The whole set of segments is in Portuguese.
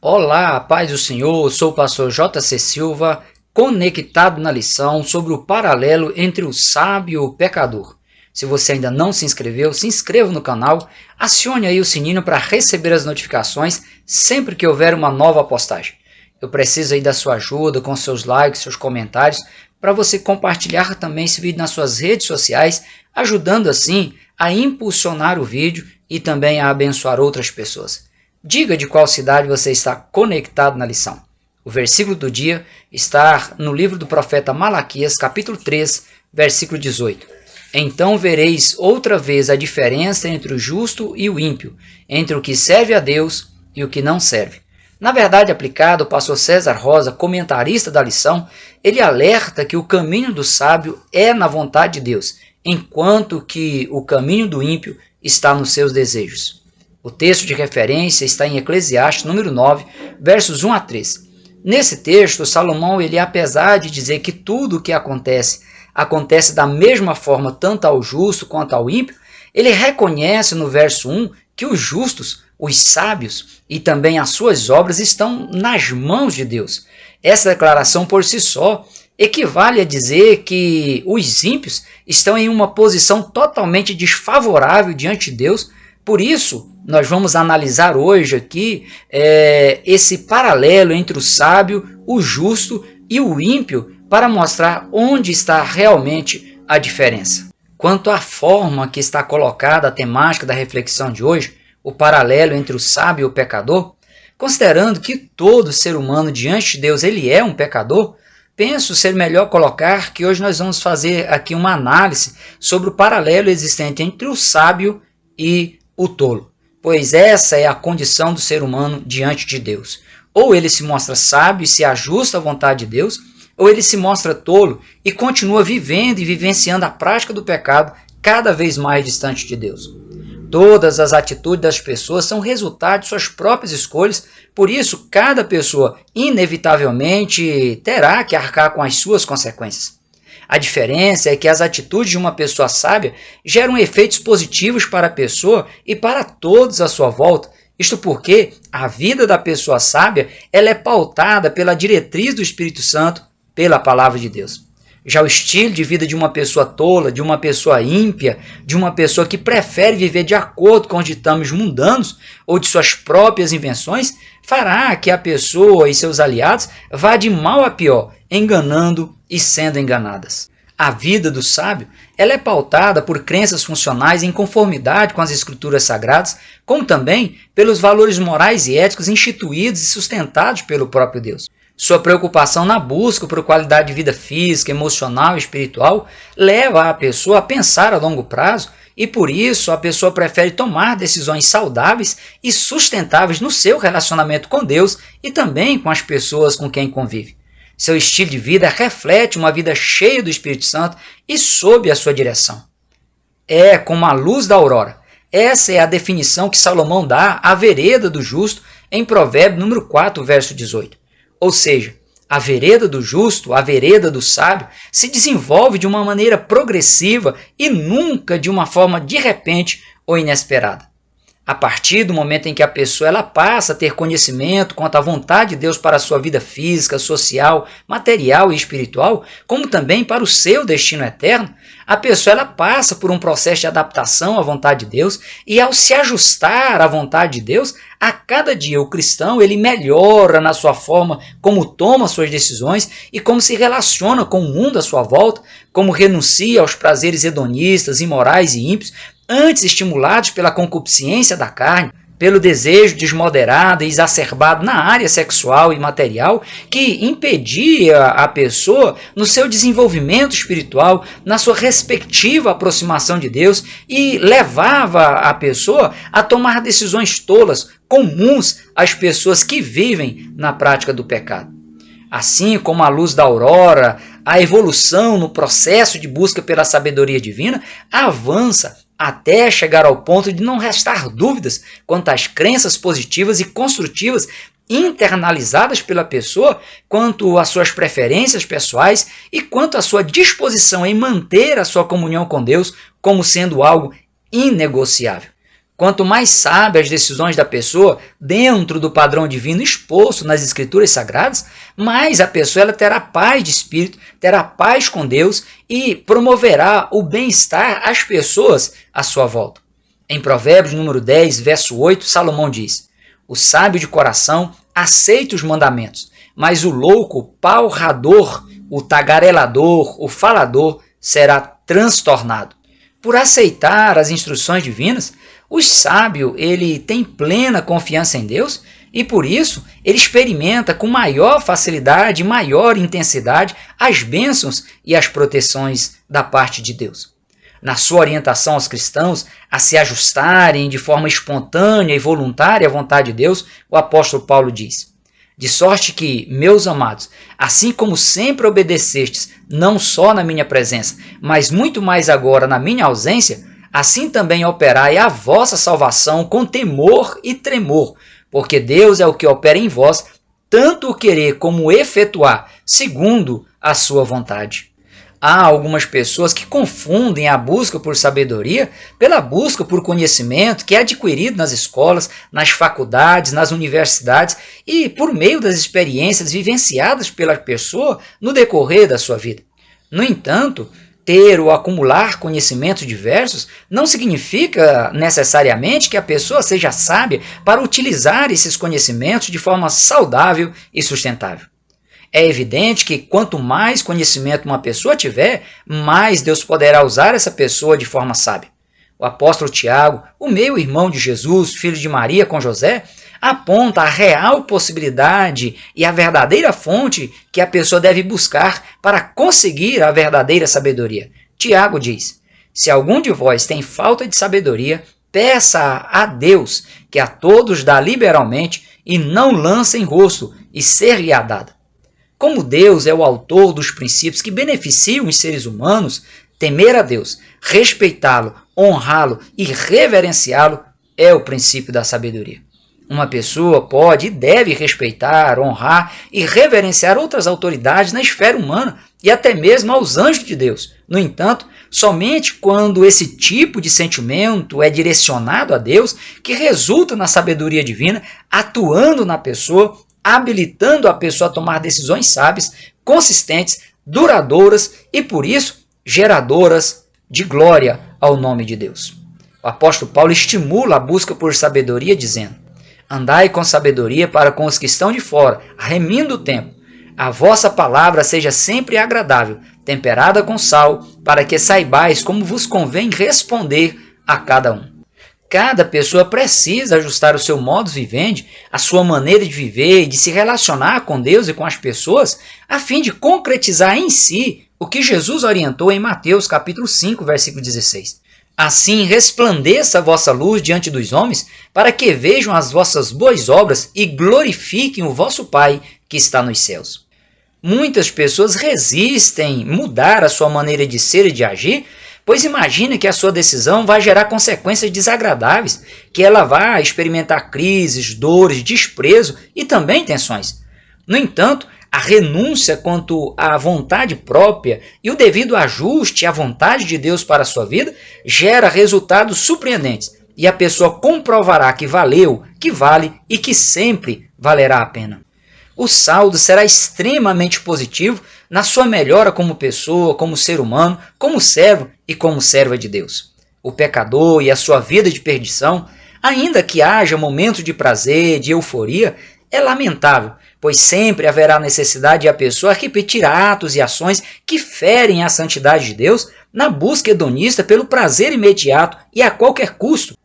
Olá, a paz do Senhor, eu sou o pastor J.C. Silva, conectado na lição sobre o paralelo entre o sábio e o pecador. Se você ainda não se inscreveu, se inscreva no canal, acione aí o sininho para receber as notificações sempre que houver uma nova postagem. Eu preciso aí da sua ajuda com seus likes, seus comentários, para você compartilhar também esse vídeo nas suas redes sociais, ajudando assim a impulsionar o vídeo e também a abençoar outras pessoas. Diga de qual cidade você está conectado na lição. O versículo do dia está no livro do profeta Malaquias, capítulo 3, versículo 18. Então vereis outra vez a diferença entre o justo e o ímpio, entre o que serve a Deus e o que não serve. Na verdade aplicado, o pastor César Rosa, comentarista da lição, ele alerta que o caminho do sábio é na vontade de Deus, enquanto que o caminho do ímpio está nos seus desejos. O texto de referência está em Eclesiastes, número 9, versos 1 a 3. Nesse texto, Salomão, apesar de dizer que tudo o que acontece da mesma forma tanto ao justo quanto ao ímpio, ele reconhece no verso 1 que os justos, os sábios e também as suas obras estão nas mãos de Deus. Essa declaração por si só equivale a dizer que os ímpios estão em uma posição totalmente desfavorável diante de Deus. Por isso, nós vamos analisar hoje aqui esse paralelo entre o sábio, o justo e o ímpio para mostrar onde está realmente a diferença. Quanto à forma que está colocada a temática da reflexão de hoje, o paralelo entre o sábio e o pecador, considerando que todo ser humano diante de Deus ele é um pecador, penso ser melhor colocar que hoje nós vamos fazer aqui uma análise sobre o paralelo existente entre o sábio e o tolo, pois essa é a condição do ser humano diante de Deus. Ou ele se mostra sábio e se ajusta à vontade de Deus, ou ele se mostra tolo e continua vivendo e vivenciando a prática do pecado cada vez mais distante de Deus. Todas as atitudes das pessoas são resultado de suas próprias escolhas, por isso cada pessoa inevitavelmente terá que arcar com as suas consequências. A diferença é que as atitudes de uma pessoa sábia geram efeitos positivos para a pessoa e para todos à sua volta. Isto porque a vida da pessoa sábia ela é pautada pela diretriz do Espírito Santo, pela palavra de Deus. Já o estilo de vida de uma pessoa tola, de uma pessoa ímpia, de uma pessoa que prefere viver de acordo com os ditames mundanos ou de suas próprias invenções, fará que a pessoa e seus aliados vá de mal a pior, enganando e sendo enganadas. A vida do sábio ela é pautada por crenças funcionais em conformidade com as escrituras sagradas, como também pelos valores morais e éticos instituídos e sustentados pelo próprio Deus. Sua preocupação na busca por qualidade de vida física, emocional e espiritual leva a pessoa a pensar a longo prazo e, por isso, a pessoa prefere tomar decisões saudáveis e sustentáveis no seu relacionamento com Deus e também com as pessoas com quem convive. Seu estilo de vida reflete uma vida cheia do Espírito Santo e sob a sua direção. É como a luz da aurora. Essa é a definição que Salomão dá à vereda do justo em Provérbios número 4, verso 18. Ou seja, a vereda do justo, a vereda do sábio, se desenvolve de uma maneira progressiva e nunca de uma forma de repente ou inesperada. A partir do momento em que a pessoa ela passa a ter conhecimento quanto à vontade de Deus para a sua vida física, social, material e espiritual, como também para o seu destino eterno, a pessoa ela passa por um processo de adaptação à vontade de Deus e ao se ajustar à vontade de Deus, a cada dia o cristão ele melhora na sua forma como toma suas decisões e como se relaciona com o mundo à sua volta, como renuncia aos prazeres hedonistas, imorais e ímpios, antes estimulados pela concupiscência da carne, pelo desejo desmoderado e exacerbado na área sexual e material, que impedia a pessoa no seu desenvolvimento espiritual, na sua respectiva aproximação de Deus e levava a pessoa a tomar decisões tolas, comuns às pessoas que vivem na prática do pecado. Assim como a luz da aurora, a evolução no processo de busca pela sabedoria divina avança até chegar ao ponto de não restar dúvidas quanto às crenças positivas e construtivas internalizadas pela pessoa, quanto às suas preferências pessoais e quanto à sua disposição em manter a sua comunhão com Deus como sendo algo inegociável. Quanto mais sábia as decisões da pessoa dentro do padrão divino exposto nas Escrituras Sagradas, mais a pessoa ela terá paz de espírito, terá paz com Deus e promoverá o bem-estar às pessoas à sua volta. Em Provérbios número 10, verso 8, Salomão diz: o sábio de coração aceita os mandamentos, mas o louco, o palrador, o tagarelador, o falador será transtornado. Por aceitar as instruções divinas, o sábio ele tem plena confiança em Deus e, por isso, ele experimenta com maior facilidade e maior intensidade as bênçãos e as proteções da parte de Deus. Na sua orientação aos cristãos a se ajustarem de forma espontânea e voluntária à vontade de Deus, o apóstolo Paulo diz: de sorte que, meus amados, assim como sempre obedecestes, não só na minha presença, mas muito mais agora na minha ausência, assim também operai a vossa salvação com temor e tremor, porque Deus é o que opera em vós, tanto o querer como o efetuar, segundo a sua vontade. Há algumas pessoas que confundem a busca por sabedoria pela busca por conhecimento que é adquirido nas escolas, nas faculdades, nas universidades e por meio das experiências vivenciadas pela pessoa no decorrer da sua vida. No entanto, ter ou acumular conhecimentos diversos não significa necessariamente que a pessoa seja sábia para utilizar esses conhecimentos de forma saudável e sustentável. É evidente que quanto mais conhecimento uma pessoa tiver, mais Deus poderá usar essa pessoa de forma sábia. O apóstolo Tiago, o meio-irmão de Jesus, filho de Maria com José, aponta a real possibilidade e a verdadeira fonte que a pessoa deve buscar para conseguir a verdadeira sabedoria. Tiago diz: se algum de vós tem falta de sabedoria, peça a Deus, que a todos dá liberalmente, e não lança em rosto, e ser-lhe-á dada. Como Deus é o autor dos princípios que beneficiam os seres humanos, temer a Deus, respeitá-lo, honrá-lo e reverenciá-lo é o princípio da sabedoria. Uma pessoa pode e deve respeitar, honrar e reverenciar outras autoridades na esfera humana e até mesmo aos anjos de Deus. No entanto, somente quando esse tipo de sentimento é direcionado a Deus, que resulta na sabedoria divina, atuando na pessoa, habilitando a pessoa a tomar decisões sábias, consistentes, duradouras e, por isso, geradoras de glória ao nome de Deus. O apóstolo Paulo estimula a busca por sabedoria, dizendo: andai com sabedoria para com os que estão de fora, remindo o tempo. A vossa palavra seja sempre agradável, temperada com sal, para que saibais como vos convém responder a cada um. Cada pessoa precisa ajustar o seu modus vivendi, a sua maneira de viver e de se relacionar com Deus e com as pessoas, a fim de concretizar em si o que Jesus orientou em Mateus capítulo 5, versículo 16. Assim resplandeça a vossa luz diante dos homens, para que vejam as vossas boas obras e glorifiquem o vosso Pai que está nos céus. Muitas pessoas resistem mudar a sua maneira de ser e de agir, pois imagina que a sua decisão vai gerar consequências desagradáveis, que ela vai experimentar crises, dores, desprezo e também tensões. No entanto, a renúncia quanto à vontade própria e o devido ajuste à vontade de Deus para a sua vida gera resultados surpreendentes e a pessoa comprovará que valeu, que vale e que sempre valerá a pena. O saldo será extremamente positivo na sua melhora como pessoa, como ser humano, como servo e como serva de Deus. O pecador e a sua vida de perdição, ainda que haja momentos de prazer, de euforia, é lamentável, pois sempre haverá necessidade de a pessoa repetir atos e ações que ferem a santidade de Deus na busca hedonista pelo prazer imediato e a qualquer custo.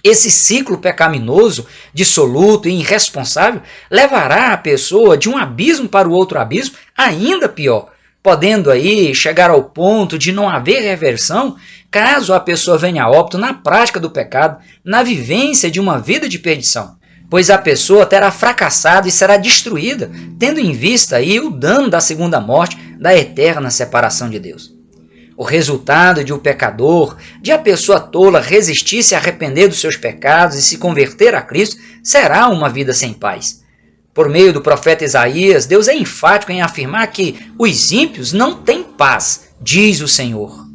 Esse ciclo pecaminoso, dissoluto e irresponsável levará a pessoa de um abismo para o outro abismo ainda pior, podendo aí chegar ao ponto de não haver reversão caso a pessoa venha a óbito na prática do pecado, na vivência de uma vida de perdição. Pois a pessoa terá fracassado e será destruída, tendo em vista aí o dano da segunda morte, da eterna separação de Deus. O resultado de um pecador, de a pessoa tola resistir, se arrepender dos seus pecados e se converter a Cristo, será uma vida sem paz. Por meio do profeta Isaías, Deus é enfático em afirmar que os ímpios não têm paz, diz o Senhor.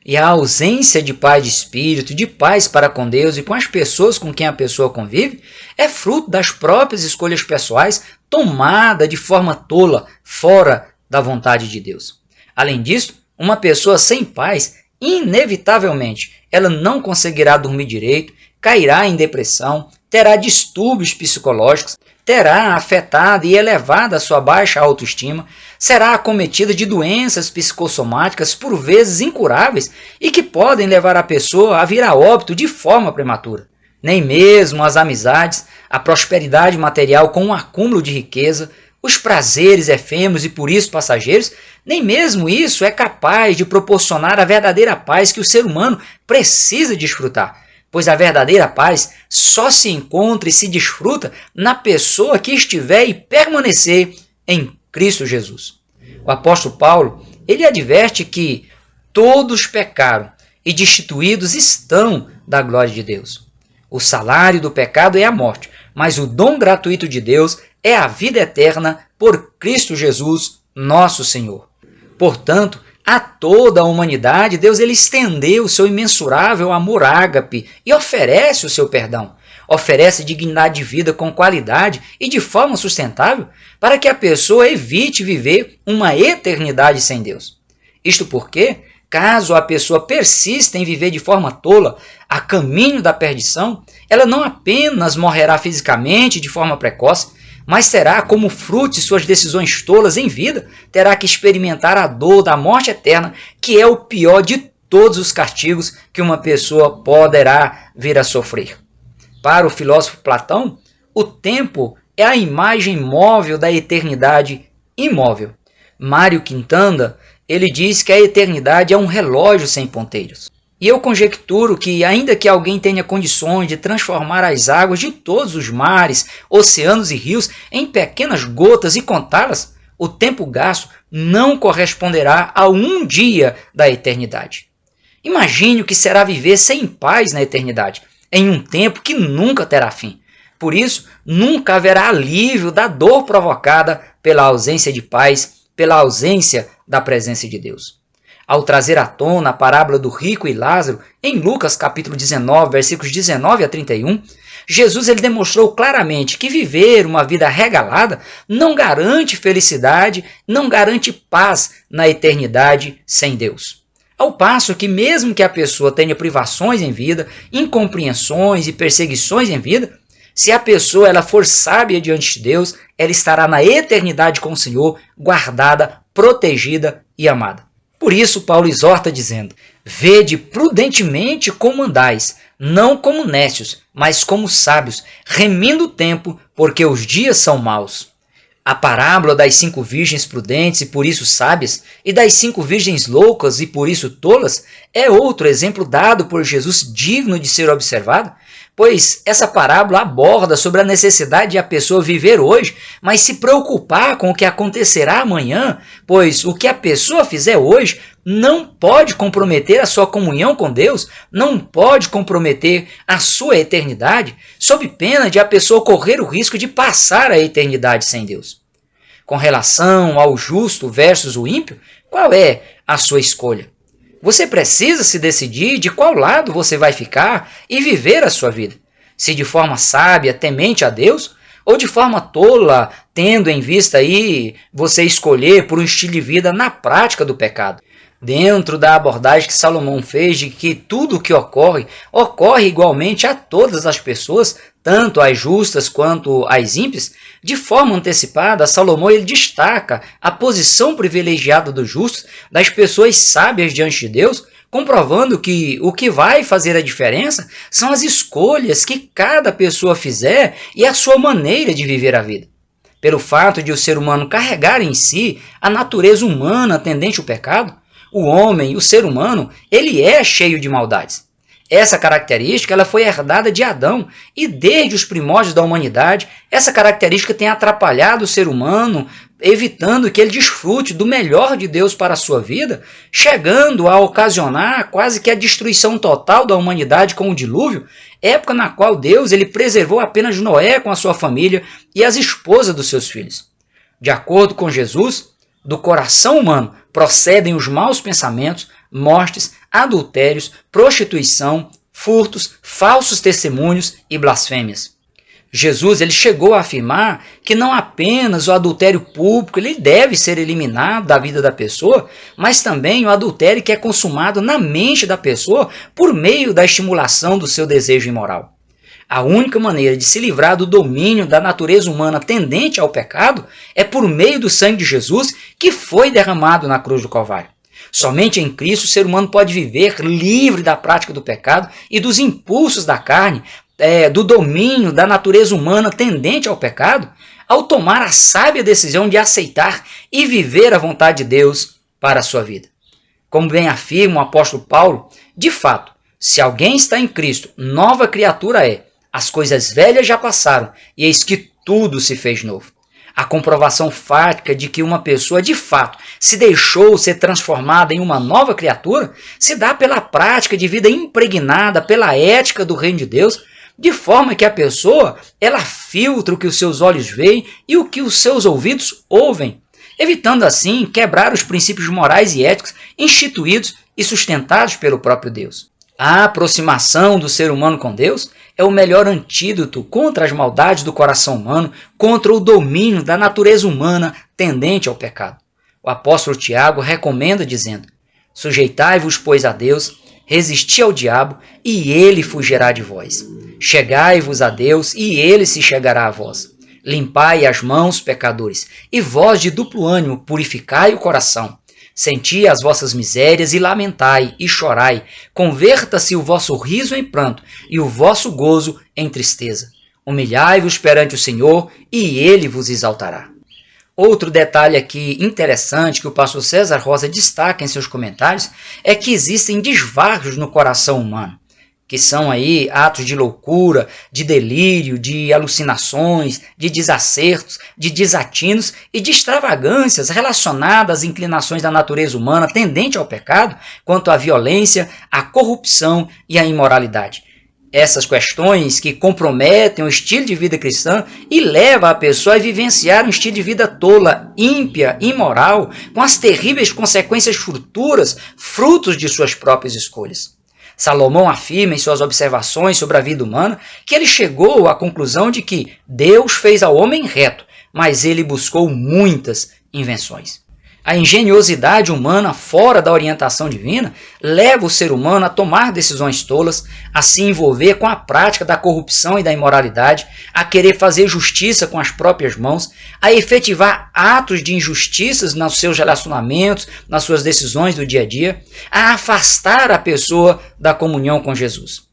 E a ausência de paz de espírito, de paz para com Deus e com as pessoas com quem a pessoa convive, é fruto das próprias escolhas pessoais tomada de forma tola, fora da vontade de Deus. Além disso, uma pessoa sem paz, inevitavelmente, ela não conseguirá dormir direito, cairá em depressão, terá distúrbios psicológicos, terá afetada e elevada a sua baixa autoestima, será acometida de doenças psicossomáticas por vezes incuráveis e que podem levar a pessoa a vir a óbito de forma prematura. Nem mesmo as amizades, a prosperidade material com um acúmulo de riqueza, os prazeres efêmeros e por isso passageiros, nem mesmo isso é capaz de proporcionar a verdadeira paz que o ser humano precisa desfrutar. Pois a verdadeira paz só se encontra e se desfruta na pessoa que estiver e permanecer em Cristo Jesus. O apóstolo Paulo, ele adverte que todos pecaram e destituídos estão da glória de Deus. O salário do pecado é a morte, mas o dom gratuito de Deus é a vida eterna por Cristo Jesus, nosso Senhor. Portanto, a toda a humanidade, Deus ele estendeu o seu imensurável amor ágape e oferece o seu perdão. Oferece dignidade de vida com qualidade e de forma sustentável para que a pessoa evite viver uma eternidade sem Deus. Isto porque, caso a pessoa persista em viver de forma tola, a caminho da perdição, ela não apenas morrerá fisicamente de forma precoce, mas terá como fruto de suas decisões tolas em vida, terá que experimentar a dor da morte eterna, que é o pior de todos os castigos que uma pessoa poderá vir a sofrer. Para o filósofo Platão, o tempo é a imagem móvel da eternidade imóvel. Mário Quintana, ele diz que a eternidade é um relógio sem ponteiros. E eu conjecturo que, ainda que alguém tenha condições de transformar as águas de todos os mares, oceanos e rios em pequenas gotas e contá-las, o tempo gasto não corresponderá a um dia da eternidade. Imagine o que será viver sem paz na eternidade, em um tempo que nunca terá fim. Por isso, nunca haverá alívio da dor provocada pela ausência de paz, pela ausência da presença de Deus. Ao trazer à tona a parábola do rico e Lázaro, em Lucas capítulo 19, versículos 19 a 31, Jesus ele demonstrou claramente que viver uma vida regalada não garante felicidade, não garante paz na eternidade sem Deus. Ao passo que mesmo que a pessoa tenha privações em vida, incompreensões e perseguições em vida, se a pessoa ela for sábia diante de Deus, ela estará na eternidade com o Senhor, guardada, protegida e amada. Por isso, Paulo exorta dizendo: vede prudentemente como andais, não como necios, mas como sábios, remindo o tempo, porque os dias são maus. A parábola das 5 virgens prudentes e por isso sábias, e das 5 virgens loucas e por isso tolas, é outro exemplo dado por Jesus digno de ser observado, pois essa parábola aborda sobre a necessidade de a pessoa viver hoje, mas se preocupar com o que acontecerá amanhã, pois o que a pessoa fizer hoje não pode comprometer a sua comunhão com Deus, não pode comprometer a sua eternidade, sob pena de a pessoa correr o risco de passar a eternidade sem Deus. Com relação ao justo versus o ímpio, qual é a sua escolha? Você precisa se decidir de qual lado você vai ficar e viver a sua vida. Se de forma sábia, temente a Deus, ou de forma tola, tendo em vista aí você escolher por um estilo de vida na prática do pecado. Dentro da abordagem que Salomão fez de que tudo o que ocorre, ocorre igualmente a todas as pessoas, tanto as justas quanto as ímpias, de forma antecipada, Salomão ele destaca a posição privilegiada dos justos, das pessoas sábias diante de Deus, comprovando que o que vai fazer a diferença são as escolhas que cada pessoa fizer e a sua maneira de viver a vida. Pelo fato de o ser humano carregar em si a natureza humana tendente ao pecado, o homem, o ser humano, ele é cheio de maldades. Essa característica ela foi herdada de Adão e desde os primórdios da humanidade, essa característica tem atrapalhado o ser humano, evitando que ele desfrute do melhor de Deus para a sua vida, chegando a ocasionar quase que a destruição total da humanidade com o dilúvio, época na qual Deus ele preservou apenas Noé com a sua família e as esposas dos seus filhos. De acordo com Jesus, do coração humano procedem os maus pensamentos, mortes, adultérios, prostituição, furtos, falsos testemunhos e blasfêmias. Jesus ele chegou a afirmar que não apenas o adultério público ele deve ser eliminado da vida da pessoa, mas também o adultério que é consumado na mente da pessoa por meio da estimulação do seu desejo imoral. A única maneira de se livrar do domínio da natureza humana tendente ao pecado é por meio do sangue de Jesus que foi derramado na cruz do Calvário. Somente em Cristo o ser humano pode viver livre da prática do pecado e dos impulsos da carne, do domínio da natureza humana tendente ao pecado, ao tomar a sábia decisão de aceitar e viver a vontade de Deus para a sua vida. Como bem afirma o apóstolo Paulo, de fato, se alguém está em Cristo, nova criatura é. As coisas velhas já passaram, e eis que tudo se fez novo. A comprovação fática de que uma pessoa de fato se deixou ser transformada em uma nova criatura se dá pela prática de vida impregnada pela ética do reino de Deus, de forma que a pessoa ela filtra o que os seus olhos veem e o que os seus ouvidos ouvem, evitando assim quebrar os princípios morais e éticos instituídos e sustentados pelo próprio Deus. A aproximação do ser humano com Deus é o melhor antídoto contra as maldades do coração humano, contra o domínio da natureza humana tendente ao pecado. O apóstolo Tiago recomenda dizendo: sujeitai-vos, pois, a Deus, resisti ao diabo, e ele fugirá de vós. Chegai-vos a Deus, e ele se chegará a vós. Limpai as mãos, pecadores, e vós de duplo ânimo purificai o coração. Senti as vossas misérias e lamentai e chorai. Converta-se o vosso riso em pranto e o vosso gozo em tristeza. Humilhai-vos perante o Senhor e ele vos exaltará. Outro detalhe aqui interessante que o pastor César Rosa destaca em seus comentários é que existem desvarros no coração humano, que são aí atos de loucura, de delírio, de alucinações, de desacertos, de desatinos e de extravagâncias relacionadas às inclinações da natureza humana tendente ao pecado, quanto à violência, à corrupção e à imoralidade. Essas questões que comprometem o estilo de vida cristã e levam a pessoa a vivenciar um estilo de vida tola, ímpia, imoral, com as terríveis consequências futuras, frutos de suas próprias escolhas. Salomão afirma em suas observações sobre a vida humana que ele chegou à conclusão de que Deus fez ao homem reto, mas ele buscou muitas invenções. A engenhosidade humana fora da orientação divina leva o ser humano a tomar decisões tolas, a se envolver com a prática da corrupção e da imoralidade, a querer fazer justiça com as próprias mãos, a efetivar atos de injustiças nos seus relacionamentos, nas suas decisões do dia a dia, a afastar a pessoa da comunhão com Jesus.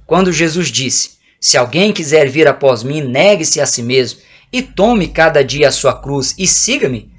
Quando Jesus disse: se alguém quiser vir após mim, negue-se a si mesmo e tome cada dia a sua cruz e siga-me,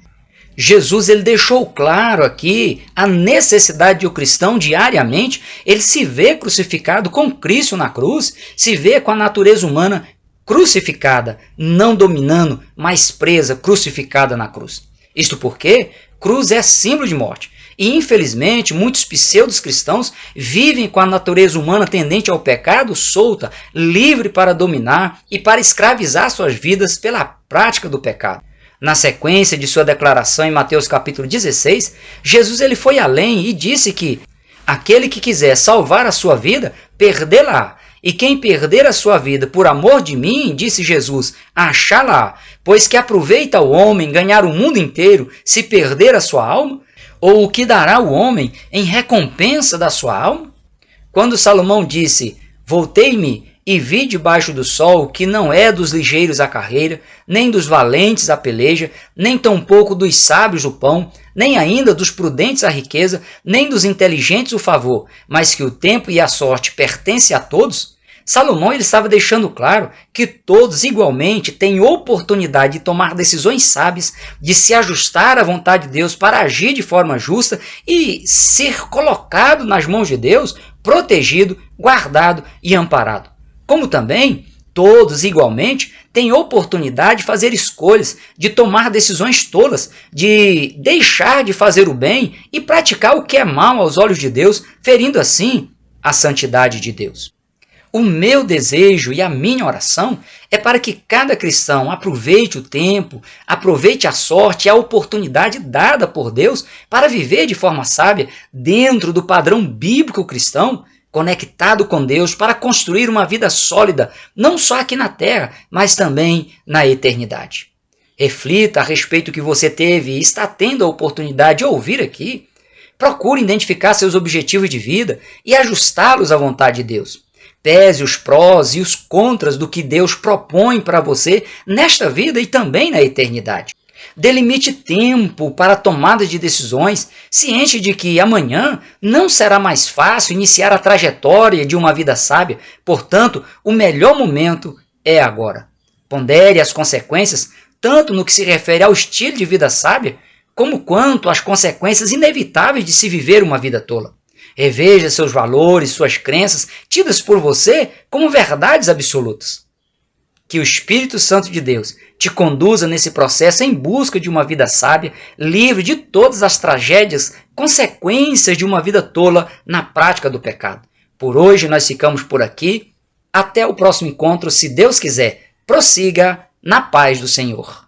Jesus ele deixou claro aqui a necessidade de o cristão diariamente ele se vê crucificado com Cristo na cruz, se vê com a natureza humana crucificada, não dominando, mas presa, crucificada na cruz. Isto porque cruz é símbolo de morte. E infelizmente muitos pseudos cristãos vivem com a natureza humana tendente ao pecado solta, livre para dominar e para escravizar suas vidas pela prática do pecado. Na sequência de sua declaração em Mateus capítulo 16, Jesus ele foi além e disse que aquele que quiser salvar a sua vida, perdê-la. E quem perder a sua vida por amor de mim, disse Jesus, achá-la. Pois que aproveita o homem ganhar o mundo inteiro se perder a sua alma? Ou o que dará o homem em recompensa da sua alma? Quando Salomão disse, voltei-me e vi debaixo do sol que não é dos ligeiros a carreira, nem dos valentes a peleja, nem tampouco dos sábios o pão, nem ainda dos prudentes a riqueza, nem dos inteligentes o favor, mas que o tempo e a sorte pertencem a todos, Salomão ele estava deixando claro que todos igualmente têm oportunidade de tomar decisões sábias, de se ajustar à vontade de Deus para agir de forma justa e ser colocado nas mãos de Deus, protegido, guardado e amparado. Como também, todos igualmente têm oportunidade de fazer escolhas, de tomar decisões tolas, de deixar de fazer o bem e praticar o que é mal aos olhos de Deus, ferindo assim a santidade de Deus. O meu desejo e a minha oração é para que cada cristão aproveite o tempo, aproveite a sorte e a oportunidade dada por Deus para viver de forma sábia dentro do padrão bíblico cristão, conectado com Deus para construir uma vida sólida, não só aqui na terra, mas também na eternidade. Reflita a respeito do que você teve e está tendo a oportunidade de ouvir aqui. Procure identificar seus objetivos de vida e ajustá-los à vontade de Deus. Pese os prós e os contras do que Deus propõe para você nesta vida e também na eternidade. Delimite tempo para a tomada de decisões, ciente de que amanhã não será mais fácil iniciar a trajetória de uma vida sábia, portanto, o melhor momento é agora. Pondere as consequências, tanto no que se refere ao estilo de vida sábia, como quanto às consequências inevitáveis de se viver uma vida tola. Reveja seus valores, suas crenças, tidas por você como verdades absolutas. Que o Espírito Santo de Deus te conduza nesse processo em busca de uma vida sábia, livre de todas as tragédias, consequências de uma vida tola na prática do pecado. Por hoje nós ficamos por aqui. Até o próximo encontro, se Deus quiser. Prossiga na paz do Senhor.